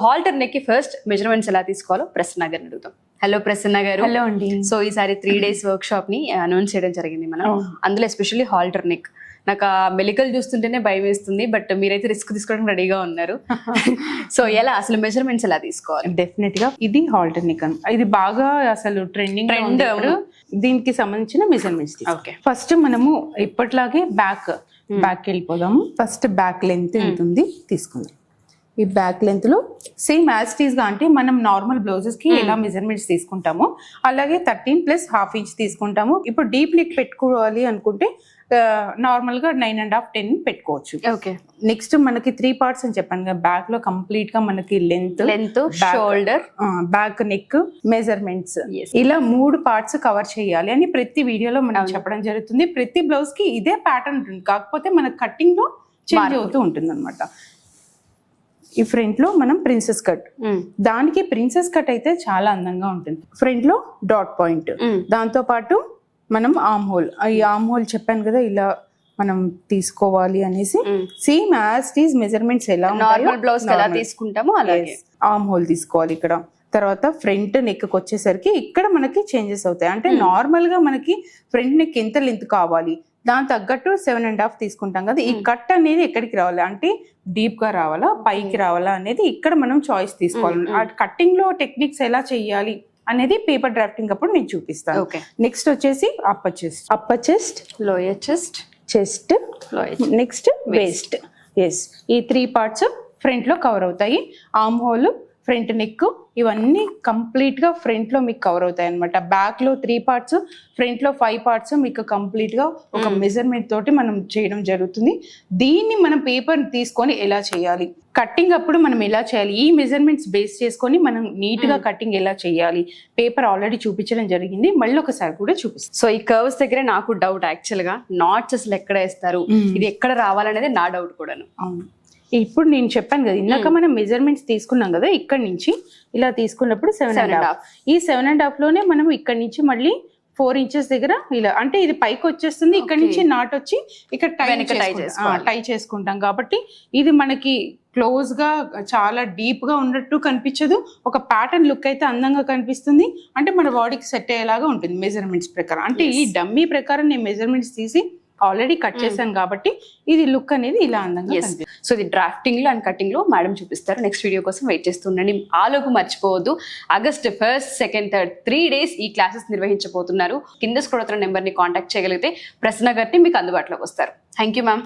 Halter neck కి first measurements ఎలా తీసుకోవాలో ప్రసన్న గారిని అడుగుతాం. హలో ప్రసన్న గారు. హలో అండి. సో ఈసారి 3 days వర్క్ షాప్ ని అనౌన్స్ చేయడం జరిగింది మనం. అందులో ఎస్పెషల్లీ హాల్టర్ నెక్. నాకు ఆ మెలికల్ చూస్తుంటేనే భయం వేస్తుంది, బట్ మీరైతే రిస్క్ తీసుకోవడానికి రెడీగా ఉన్నారు. సో ఎలా అసలు మెజర్మెంట్స్ ఎలా తీసుకోవాలి? డెఫినెట్ గా ఇది హాల్టర్ నెక్, ఇది బాగా అసలు ట్రెండ్. దీనికి సంబంధించిన మెజర్మెంట్స్. ఓకే, ఫస్ట్ మనము ఇప్పట్లాగే బ్యాక్ వెళ్ళిపోదాము. ఫస్ట్ బ్యాక్ లెంత్ ఎంత ఉంది తీసుకుందాం. ఈ బ్యాక్ లెంత్ లో సేమ్ యాజ్ టీజ్ గా, అంటే మనం నార్మల్ బ్లౌజెస్ కి ఎలా మెజర్మెంట్స్ తీసుకుంటామో అలాగే 13 + ½ ఇంచ్ తీసుకుంటాము. ఇప్పుడు డీప్ నెక్ పెట్టుకోవాలి అనుకుంటే నార్మల్ గా 9.5 10 పెట్టుకోవచ్చు. ఓకే, నెక్స్ట్ మనకి 3 parts అని చెప్పాను కదా, బ్యాక్ లో కంప్లీట్ గా మనకి length, shoulder, back neck measurements, ఇలా 3 parts కవర్ చేయాలి అని ప్రతి వీడియోలో మనం చెప్పడం జరుగుతుంది. ప్రతి బ్లౌజ్ కి ఇదే ప్యాటర్న్ ఉంటుంది, కాకపోతే మన కట్టింగ్ లో చేంజ్ అవుతూ ఉంటుంది అనమాట. ఈ ఫ్రంట్ లో మనం ప్రిన్సెస్ కట్, దానికి ప్రిన్సెస్ కట్ అయితే చాలా అందంగా ఉంటుంది. ఫ్రంట్ లో డాట్ పాయింట్, దాంతో పాటు మనం ఆర్మ్ హోల్, ఈ ఆర్మ్ హోల్ చెప్పాను కదా ఇలా మనం తీసుకోవాలి అనేసి. సేమ్ యాజ్ టీజ్ మెజర్మెంట్స్ ఎలా నార్మల్ బ్లౌజ్ ఎలా తీసుకుంటామో అలాగే ఆర్మ్ హోల్ తీసుకోవాలి ఇక్కడ. తర్వాత ఫ్రంట్ నెక్ వచ్చేసరికి ఇక్కడ మనకి చేంజెస్ అవుతాయి. అంటే నార్మల్ గా మనకి ఫ్రంట్ నెక్ ఎంత లెంత్ కావాలి దాని తగ్గట్టు 7.5 తీసుకుంటాం కదా. ఈ కట్ అనేది ఎక్కడికి రావాలి అంటే డీప్ గా రావాలా, పైకి రావాలా అనేది ఇక్కడ మనం చాయిస్ తీసుకోవాలి. ఆ కట్టింగ్ లో టెక్నిక్స్ ఎలా చెయ్యాలి అనేది పేపర్ డ్రాఫ్టింగ్ అప్పుడు నేను చూపిస్తాను. నెక్స్ట్ వచ్చేసి upper chest, lower chest, chest, next waste. ఈ 3 parts ఫ్రంట్ లో కవర్ అవుతాయి. ఆర్మ్ హోల్, ఫ్రంట్ నెక్, ఇవన్నీ కంప్లీట్ గా ఫ్రంట్ లో మీకు కవర్ అవుతాయి అనమాట. బ్యాక్ లో 3 parts, ఫ్రంట్ లో 5 parts మీకు కంప్లీట్ గా ఒక మెజర్మెంట్ తోటి మనం చేయడం జరుగుతుంది. దీన్ని మనం పేపర్ తీసుకొని ఎలా చేయాలి, కట్టింగ్ అప్పుడు మనం ఎలా చేయాలి, ఈ మెజర్మెంట్స్ బేస్ చేసుకొని మనం నీట్ గా కట్టింగ్ ఎలా చేయాలి పేపర్ ఆల్రెడీ చూపించడం జరిగింది, మళ్ళీ ఒకసారి కూడా చూపిస్తాం. సో ఈ కర్వ్స్ దగ్గర నాకు డౌట్, యాక్చువల్ గా నాట్స్ అసలు ఎక్కడ వేస్తారు, ఇది ఎక్కడ రావాలనేది నా డౌట్ కూడాను. అవును, ఇప్పుడు నేను చెప్పాను కదా ఇందాక మనం మెజర్మెంట్స్ తీసుకున్నాం కదా, ఇక్కడ నుంచి ఇలా తీసుకున్నప్పుడు 7.5, ఈ 7.5 లోనే మనం ఇక్కడ నుంచి మళ్ళీ 4 inches దగ్గర ఇలా, అంటే ఇది పైకి వచ్చేస్తుంది, ఇక్కడ నుంచి నాట్ వచ్చి ఇక్కడ టై చేసుకుంటాం కాబట్టి ఇది మనకి క్లోజ్ గా చాలా డీప్ గా ఉన్నట్టు కనిపించదు, ఒక ప్యాటర్న్ లుక్ అయితే అందంగా కనిపిస్తుంది. అంటే మన బాడీకి సెట్ అయ్యేలాగా ఉంటుంది మెజర్మెంట్స్ ప్రకారం. అంటే ఈ డమ్మీ ప్రకారం నేను మెజర్మెంట్స్ తీసి ఆల్రెడీ కట్ చేశాను కాబట్టి ఇది లుక్ అనేది ఇలా అందంగా. సో ఇది డ్రాఫ్టింగ్ లో అండ్ కటింగ్ లో మేడం చూపిస్తారు. నెక్స్ట్ వీడియో కోసం వెయిట్ చేస్తుండండి. ఆలోపు మర్చిపోవద్దు, August 1st, 2nd, 3rd 3 days ఈ క్లాసెస్ నిర్వహించబోతున్నారు. కింద స్క్రోల్ అవుతున్న నెంబర్ ని కాంటాక్ట్ చేయగలిగితే ప్రసన్న గారిని మీకు అందుబాటులోకి వస్తారు. Thank you ma'am.